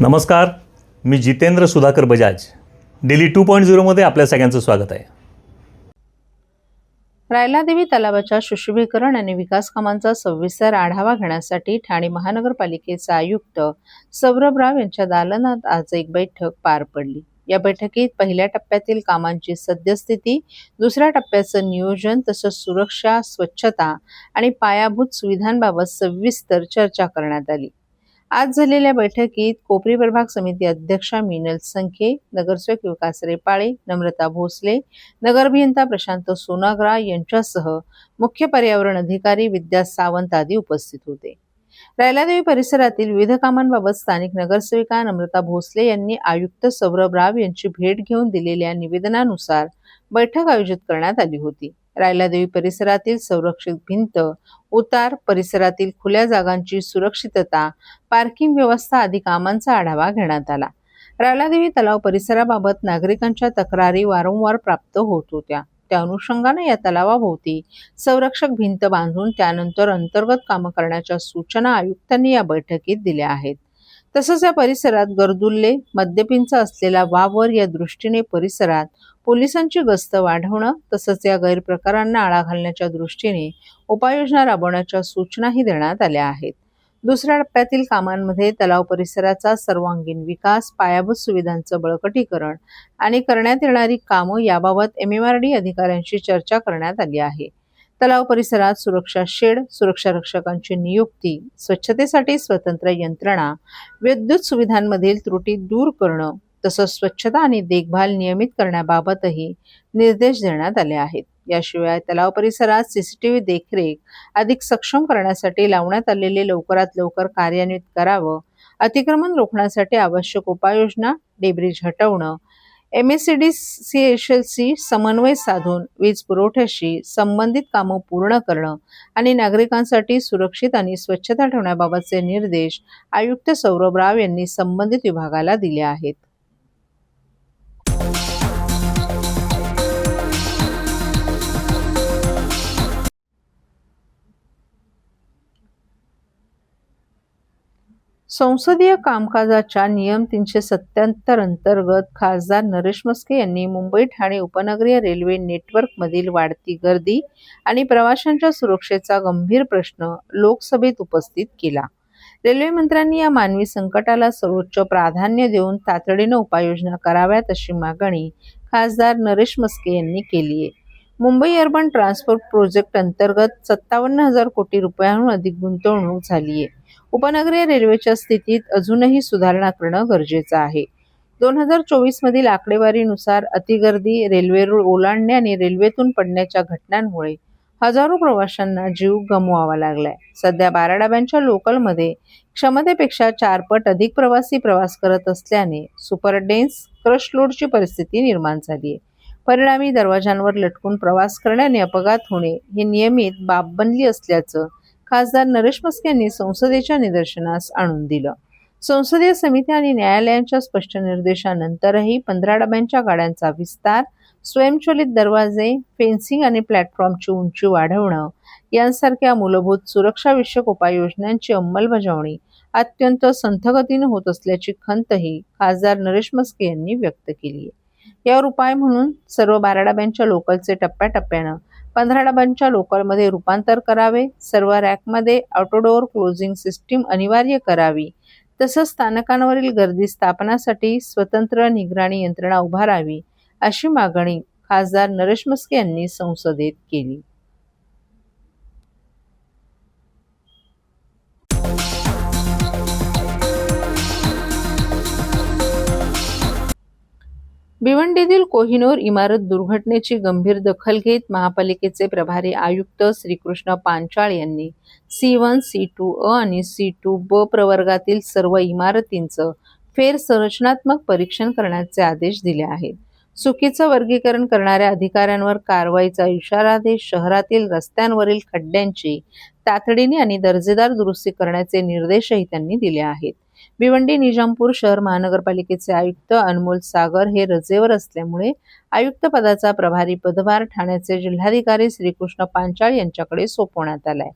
नमस्कार, मी जितेंद्र सुधाकर बजाज. डेली 2.0 मध्ये आपल्या सगळ्यांचं स्वागत आहे. रायलादेवी तलावाच्या सुशोभीकरण आणि विकास कामांचा सविस्तर आढावा घेण्यासाठी ठाणे महानगरपालिकेचे आयुक्त सौरभ राव यांच्या दालनात आज एक बैठक पार पडली. या बैठकीत पहिल्या टप्प्यातील कामांची सद्यस्थिती, दुसऱ्या टप्प्याचं नियोजन तसंच सुरक्षा, स्वच्छता आणि पायाभूत सुविधांबाबत सविस्तर चर्चा करण्यात आली. आज झालेल्या बैठकीत कोपरी प्रभाग समिती अध्यक्षा मीनल संखे, नगरसेवक विकास रेपाळे, नम्रता भोसले, नगरअभियंता प्रशांत सोनाग्रा यांच्यासह मुख्य पर्यावरण अधिकारी विद्या सावंत आदी उपस्थित होते. रायलादेवी परिसरातील विविध कामांबाबत स्थानिक नगरसेविका नम्रता भोसले यांनी आयुक्त सौरभ राव यांची भेट घेऊन दिलेल्या निवेदनानुसार बैठक आयोजित करण्यात आली होती. रायलादेवी परिसरातील संरक्षित भिंत, उतार, परिसरातील खुल्या जागांची सुरक्षितता, पार्किंग व्यवस्था आदी कामांचा आढावा घेण्यात आला. रायलादेवी तलाव परिसराबाबत नागरिकांच्या तक्रारी वारंवार प्राप्त होत होत्या. त्या अनुषंगाने या तलावाभोवती संरक्षक भिंत बांधून त्यानंतर अंतर्गत कामं करण्याच्या सूचना आयुक्तांनी या बैठकीत दिल्या आहेत. तसंच या परिसरात गर्दुल्ले, मद्यपींचा असलेला वावर या दृष्टीने परिसरात पोलिसांची गस्त वाढवणं तसंच या गैरप्रकारांना आळा घालण्याच्या दृष्टीने उपाययोजना राबवण्याच्या सूचनाही देण्यात आल्या आहेत. दुसऱ्या टप्प्यातील कामांमध्ये तलाव परिसराचा सर्वांगीण विकास, पायाभूत सुविधांचं बळकटीकरण आणि करण्यात येणारी कामं याबाबत MMRD अधिकाऱ्यांशी चर्चा करण्यात आली आहे. तलाव परिसरात सुरक्षा शेड, सुरक्षा रक्षकांची नियुक्ती, स्वच्छतेसाठी स्वतंत्र यंत्रणा, विद्युत सुविधांमधील त्रुटी दूर करणं तसंच स्वच्छता आणि देखभाल नियमित करण्याबाबतही निर्देश देण्यात आले आहेत. याशिवाय तलाव परिसरात CCTV देखरेख अधिक सक्षम करण्यासाठी लावण्यात आलेले लवकरात लवकर कार्यान्वित करावं, अतिक्रमण रोखण्यासाठी आवश्यक उपाययोजना, डेब्रिज हटवणं, MSCD CHLC समन्वय साधून वीज पुरवठ्याशी संबंधित कामं पूर्ण करणं आणि नागरिकांसाठी सुरक्षित आणि स्वच्छता ठेवण्याबाबतचे निर्देश आयुक्त सौरभ राव यांनी संबंधित विभागाला दिले आहेत. संसदीय कामकाजाच्या नियम 377 अंतर्गत खासदार नरेश म्हस्के यांनी मुंबई-ठाणे उपनगरीय रेल्वे नेटवर्कमधील वाढती गर्दी आणि प्रवाशांच्या सुरक्षेचा गंभीर प्रश्न लोकसभेत उपस्थित केला. रेल्वे मंत्र्यांनी या मानवी संकटाला सर्वोच्च प्राधान्य देऊन तातडीनं उपाययोजना कराव्यात अशी मागणी खासदार नरेश म्हस्के यांनी केली आहे. मुंबई अर्बन ट्रान्सपोर्ट प्रोजेक्ट अंतर्गत 57,000 कोटी रुपयांहून अधिक गुंतवणूक झाली आहे. उपनगरीय रेल्वेच्या स्थितीत अजूनही सुधारणा करणं गरजेचं आहे. 2024 मधील आकडेवारीनुसार अतिगर्दी, रेल्वे रूळ ओलांडणे आणि रेल्वेतून पडण्याच्या घटनांमुळे हजारो प्रवाशांना जीव गमवावा लागलाय. सध्या 12 डब्यांच्या लोकलमध्ये क्षमतेपेक्षा 4 पट अधिक प्रवासी प्रवास करत असल्याने सुपर डेन्स क्रश लोडची परिस्थिती निर्माण झाली आहे. परिणामी दरवाजांवर लटकून प्रवास करण्याने अपघात होणे ही नियमित बाब बनली असल्याचं खासदार नरेश म्हस्के यांनी संसदेच्या निदर्शनास आणून दिलं. संसदीय समिती आणि न्यायालयांच्या स्पष्ट निर्देशानंतरही 15 डब्यांच्या गाड्यांचा विस्तार, स्वयंचलित दरवाजे, फेन्सिंग आणि प्लॅटफॉर्मची उंची वाढवणं यांसारख्या मूलभूत सुरक्षाविषयक उपाययोजनांची अंमलबजावणी अत्यंत संथगतीनं होत असल्याची खंतही खासदार नरेश म्हस्के यांनी व्यक्त केली आहे. यावर उपाय म्हणून सर्व 12 डब्यांच्या लोकलचे टप्प्याटप्प्यानं 15 डब्यांच्या लोकलमध्ये रूपांतर करावे, सर्व रॅकमध्ये ऑटोडोअर क्लोजिंग सिस्टीम अनिवार्य करावी, तसंच स्थानकांवरील गर्दी स्थापनासाठी स्वतंत्र निगराणी यंत्रणा उभारावी अशी मागणी खासदार नरेश म्हस्के यांनी संसदेत केली. भिवंडीतील कोहिनूर इमारत दुर्घटनेची गंभीर दखल घेत महापालिकेचे प्रभारी आयुक्त श्रीकृष्ण पांचाळ यांनी C1, C2A आणि C2B प्रवर्गातील सर्व इमारतींचं फेरसंरचनात्मक परीक्षण करण्याचे आदेश दिले आहेत. चुकीचं वर्गीकरण करणाऱ्या अधिकाऱ्यांवर कारवाईचा इशारा देत शहरातील रस्त्यांवरील खड्ड्यांची तातडीने आणि दर्जेदार दुरुस्ती करण्याचे निर्देशही त्यांनी दिले आहेत. भिवंडी निजामपूर शहर महानगरपालिकेचे आयुक्त अनमोल सागर हे रजेवर असल्यामुळे आयुक्त पदाचा प्रभारी पदभार ठाण्याचे जिल्हाधिकारी श्रीकृष्ण पांचाळ यांच्याकडे सोपवण्यात आलाय.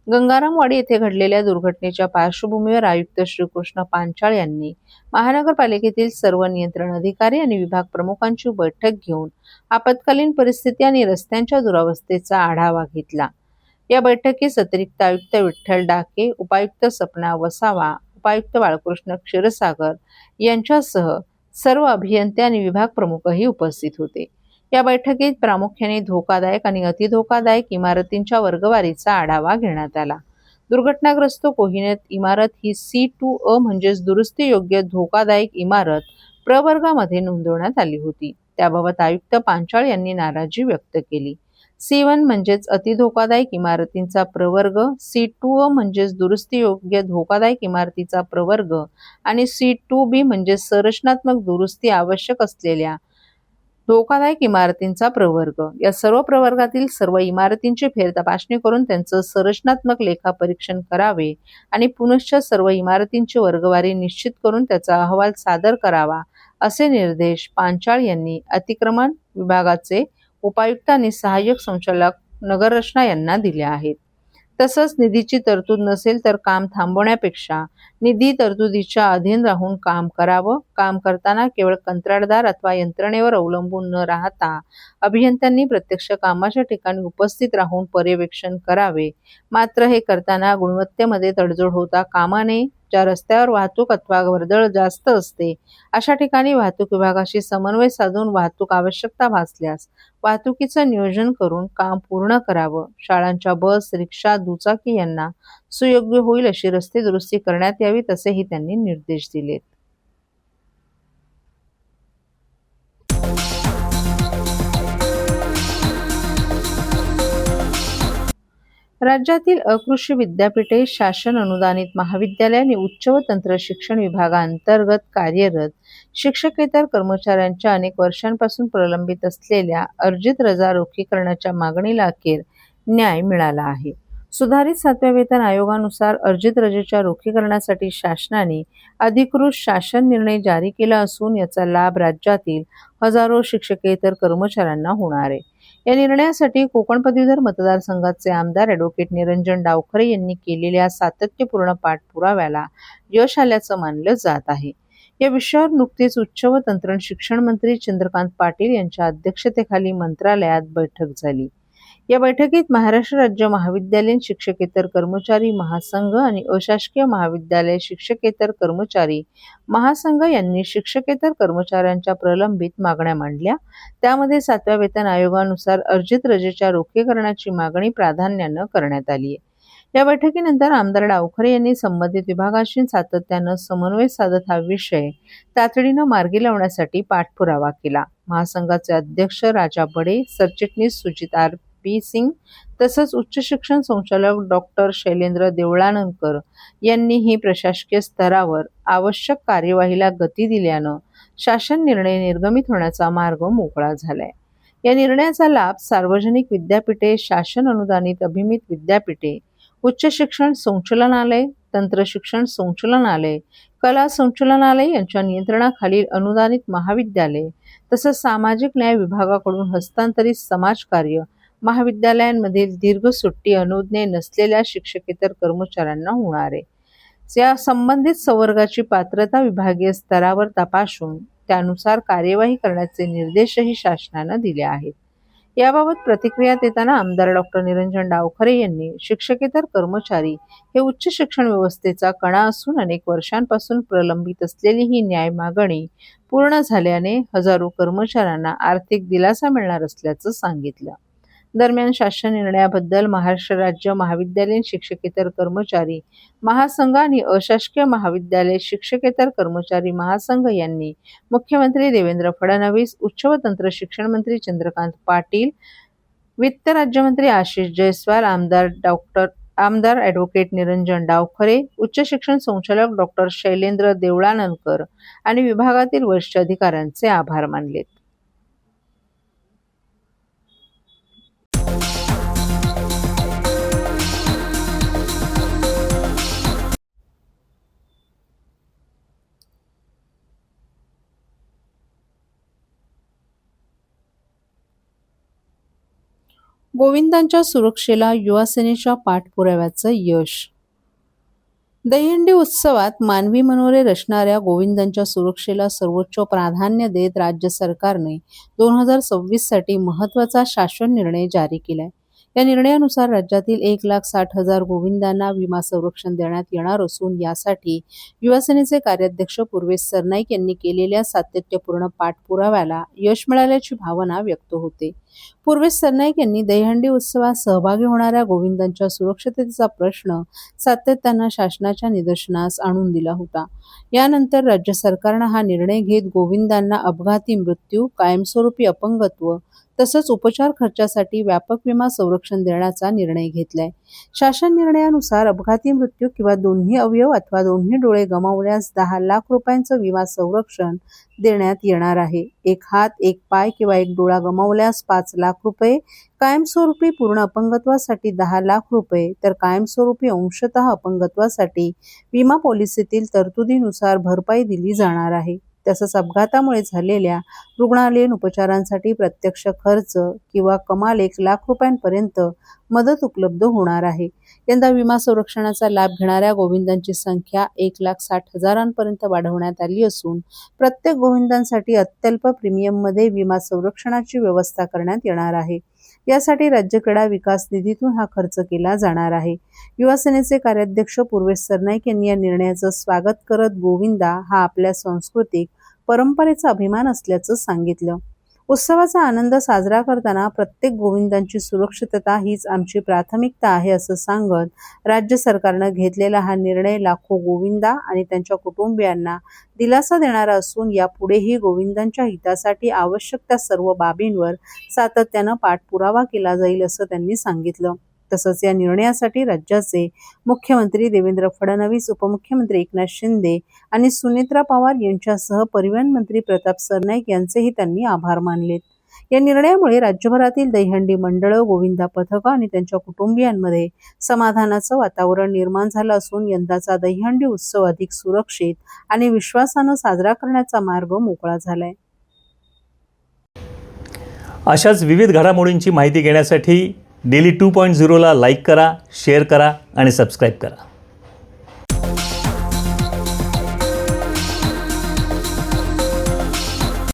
गंगारामवाडी येथे घडलेल्या दुर्घटनेच्या पार्श्वभूमीवर आयुक्त श्रीकृष्ण पांचाळ यांनी महानगरपालिकेतील सर्व नियंत्रण अधिकारी आणि विभाग प्रमुखांची बैठक घेऊन आपत्कालीन परिस्थिती आणि रस्त्यांच्या दुरावस्थेचा आढावा घेतला. या बैठकीस अतिरिक्त आयुक्त विठ्ठल डाके, उपायुक्त सपना वसावा, उपायुक्त बाळकृष्ण क्षीरसागर यांच्यासह सर्व अभियंते आणि विभाग प्रमुखही उपस्थित होते. या बैठकीत प्रामुख्याने धोकादायक आणि अतिधोकादायक इमारतींच्या वर्गवारीचा आढावा घेण्यात आला. दुर्घटनाग्रस्त कोहिनूर इमारत ही C2A म्हणजेच दुरुस्ती योग्य धोकादायक इमारत प्रवर्गामध्ये नोंदवण्यात आली होती. त्याबाबत आयुक्त पांचाळ यांनी नाराजी व्यक्त केली. C1 म्हणजेच अतिधोकादायक इमारतींचा प्रवर्ग, C2A म्हणजेच दुरुस्ती योग्य धोकादायक इमारतीचा प्रवर्ग आणि C2B म्हणजेच संरचनात्मक दुरुस्ती आवश्यक असलेल्या धोकादायक इमारतींचा प्रवर्ग. या सर्व प्रवर्गातील सर्व इमारतींची फेरतपासणी करून त्यांचं संरचनात्मक लेखापरीक्षण करावे आणि पुनश्च सर्व इमारतींची वर्गवारी निश्चित करून त्याचा अहवाल सादर करावा, असे निर्देश पांचाळ यांनी अतिक्रमण विभागाचे उपायुक्त आणि सहाय्यक संचालक नगररचना यांना दिले आहेत. तसंच निधीची तरतूद नसेल तर काम थांबवण्यापेक्षा निधी तरतुदीच्या अधीन राहून काम करावं. काम करताना केवळ कंत्राटदार अथवा यंत्रणेवर अवलंबून न राहता अभियंत्यांनी प्रत्यक्ष कामाच्या ठिकाणी उपस्थित राहून पर्यवेक्षण करावे. मात्र हे करताना गुणवत्तेमध्ये तडजोड होता कामा नये. ज्या रस्त्यावर वाहतूक अथवा वर्दळ जास्त असते अशा ठिकाणी वाहतूक विभागाशी समन्वय साधून वाहतूक आवश्यकता भासल्यास वाहतुकीचं नियोजन करून काम पूर्ण करावं. शाळांच्या बस, रिक्षा, दुचाकी यांना सुयोग्य होईल अशी रस्ते दुरुस्ती करण्यात यावी, तसेही त्यांनी निर्देश दिलेत. राज्यातील अकृषी विद्यापीठे, शासन अनुदानित महाविद्यालय आणि उच्च व तंत्र शिक्षण विभागांतर्गत कार्यरत शिक्षकेतर कर्मचाऱ्यांच्या अनेक वर्षांपासून प्रलंबित असलेल्या अर्जित रजा रोखीकरणाच्या मागणीला अखेर न्याय मिळाला आहे. सुधारित 7व्या वेतन आयोगानुसार अर्जित रजेच्या रोखीकरणासाठी शासनाने अधिकृत शासन निर्णय जारी केला असून याचा लाभ राज्यातील हजारो शिक्षकेतर कर्मचाऱ्यांना होणार आहे. या निर्णयासाठी कोकण पदवीधर मतदारसंघाचे आमदार ॲडव्होकेट निरंजन डावखरे यांनी केलेल्या सातत्यपूर्ण पाठपुराव्याला यश आल्याचं मानलं जात आहे. या विषयावर नुकतीच उच्च व तंत्र शिक्षण मंत्री चंद्रकांत पाटील यांच्या अध्यक्षतेखाली मंत्रालयात बैठक झाली. या बैठकीत महाराष्ट्र राज्य महाविद्यालयीन शिक्षकेतर कर्मचारी महासंघ आणि अशासकीय महाविद्यालय शिक्षकेतर कर्मचारी महासंघ यांनी शिक्षकेतर कर्मचाऱ्यांच्या प्रलंबित मागण्या मांडल्या. त्यामध्ये 7व्या वेतन आयोगानुसार अर्जित रजेच्या रोखीकरणाची मागणी प्राधान्यानं करण्यात आली आहे. या बैठकीनंतर आमदार डावखरे यांनी संबंधित विभागाशी सातत्यानं समन्वय साधत हा विषय तातडीनं मार्गी लावण्यासाठी पाठपुरावा केला. महासंघाचे अध्यक्ष राजा बडे, सरचिटणीस सुजित R.P. सिंग तसंच उच्च शिक्षण संचालक डॉक्टर शैलेंद्र देवळाणकर यांनीही प्रशासकीय स्तरावर आवश्यक कार्यवाहीला गती दिल्यानं शासन निर्णय निर्गमित होण्याचा मार्ग मोकळा झालाय. या निर्णयाचा लाभ सार्वजनिक विद्यापीठे, शासन अनुदानित अभिमित विद्यापीठे, उच्च शिक्षण संचालनालय, तंत्र शिक्षण संचालनालय, कला संचालनालय यांच्या नियंत्रणाखालील अनुदानित महाविद्यालय तसंच सामाजिक न्याय विभागाकडून हस्तांतरित समाजकार्य महाविद्यालयांमधील दीर्घ सुट्टी अनुज्ञे नसलेल्या शिक्षकेतर कर्मचाऱ्यांना होणार आहे. या संबंधित संवर्गाची पात्रता विभागीय स्तरावर तपासून त्यानुसार कार्यवाही करण्याचे निर्देशही शासनानं दिले आहेत. याबाबत प्रतिक्रिया देताना आमदार डॉक्टर निरंजन डावखरे यांनी शिक्षकेतर कर्मचारी हे उच्च शिक्षण व्यवस्थेचा कणा असून अनेक वर्षांपासून प्रलंबित असलेली ही न्याय मागणी पूर्ण झाल्याने हजारो कर्मचाऱ्यांना आर्थिक दिलासा मिळणार असल्याचं सांगितलं. दरम्यान शासन निर्णयाबद्दल महाराष्ट्र राज्य महाविद्यालयीन शिक्षकेतर कर्मचारी महासंघ आणि अशासकीय महाविद्यालय शिक्षकेतर कर्मचारी महासंघ यांनी मुख्यमंत्री देवेंद्र फडणवीस, उच्च व तंत्र शिक्षण मंत्री चंद्रकांत पाटील, वित्त राज्यमंत्री आशिष जयस्वाल, आमदार ॲडव्होकेट निरंजन डावखरे, उच्च शिक्षण संचालक डॉक्टर शैलेंद्र देवळाणकर आणि विभागातील वरिष्ठ अधिकाऱ्यांचे आभार मानलेत. गोविंदांच्या सुरक्षेला युवासेनेच्या पाठपुराव्याचं यश. दहीहंडी उत्सवात मानवी मनोरे रचणाऱ्या गोविंदांच्या सुरक्षेला सर्वोच्च प्राधान्य देत राज्य सरकारने 2026 साठी महत्त्वाचा शासन निर्णय जारी केलाय. या निर्णयानुसार राज्यातील 1,60,000 गोविंदांना विमा संरक्षण देण्यात येणार असून यासाठी युवासेनेचे कार्याध्यक्ष पूर्वेश सरनाईक यांनी केलेल्या सातत्यपूर्ण पाठपुराव्याला यश मिळाल्याची भावना व्यक्त होते. पूर्वेश सरनाईक यांनी दहीहंडी उत्सवात सहभागी होणाऱ्या गोविंदांच्या सुरक्षिततेचा प्रश्न सातत्यानं शासनाच्या निदर्शनास आणून दिला होता. यानंतर राज्य सरकारनं हा निर्णय घेत गोविंदांना अपघाती मृत्यू, कायमस्वरूपी अपंगत्व तसंच उपचार खर्चासाठी व्यापक विमा संरक्षण देण्याचा निर्णय घेतलाय. शासन निर्णयानुसार अपघाती मृत्यू किंवा दोन्ही अवयव अथवा दोन्ही डोळे गमावल्यास 10 लाख रुपयांचं विमा संरक्षण देण्यात येणार आहे. एक हात, एक पाय किंवा एक डोळा गमावल्यास 5 लाख रुपये, कायमस्वरूपी पूर्ण अपंगत्वासाठी 10 लाख रुपये, तर कायमस्वरूपी अंशतः अपंगत्वासाठी विमा पॉलिसीतील तरतुदीनुसार भरपाई दिली जाणार आहे. तसंच अपघातामुळे झालेल्या रुग्णालयीन उपचारांसाठी प्रत्यक्ष खर्च किंवा कमाल 1 लाख रुपयांपर्यंत मदत उपलब्ध होणार आहे. यंदा विमा संरक्षणाचा लाभ घेणाऱ्या गोविंदांची संख्या 1,60,000 वाढवण्यात आली असून प्रत्येक गोविंदांसाठी अत्यल्प प्रीमियममध्ये विमा संरक्षणाची व्यवस्था करण्यात येणार आहे. यासाठी राज्य क्रीडा विकास निधीतून हा खर्च केला जाणार आहे. युवासेनेचे कार्याध्यक्ष पूर्वेश सरनाईक यांनी या निर्णयाचं स्वागत करत गोविंदा हा आपल्या सांस्कृतिक परंपरेचा अभिमान असल्याचं सांगितलं. उत्सवाचा आनंद साजरा करताना प्रत्येक गोविंदांची सुरक्षितता हीच आमची प्राथमिकता आहे असं सांगत राज्य सरकारनं घेतलेला हा निर्णय लाखो गोविंदा आणि त्यांच्या कुटुंबियांना दिलासा देणारा असून यापुढेही गोविंदांच्या हितासाठी आवश्यक त्या सर्व बाबींवर सातत्यानं पाठपुरावा केला जाईल असं त्यांनी सांगितलं. तसंच या निर्णयासाठी राज्याचे मुख्यमंत्री देवेंद्र फडणवीस, उपमुख्यमंत्री एकनाथ शिंदे आणि सुनेत्रा पवार यांच्यासह परिवहन मंत्री प्रताप सरनाईक यांचेही त्यांनी आभार मानलेत. या निर्णयामुळे राज्यभरातील दहीहंडी मंडळं, गोविंदा पथकं आणि त्यांच्या कुटुंबियांमध्ये समाधानाचं वातावरण निर्माण झालं असून यंदाचा दहीहंडी उत्सव अधिक सुरक्षित आणि विश्वासानं साजरा करण्याचा मार्ग मोकळा झालाय. अशाच विविध घडामोडींची माहिती घेण्यासाठी डेली 2.0 ला लाईक करा, शेअर करा आणि सबस्क्राईब करा.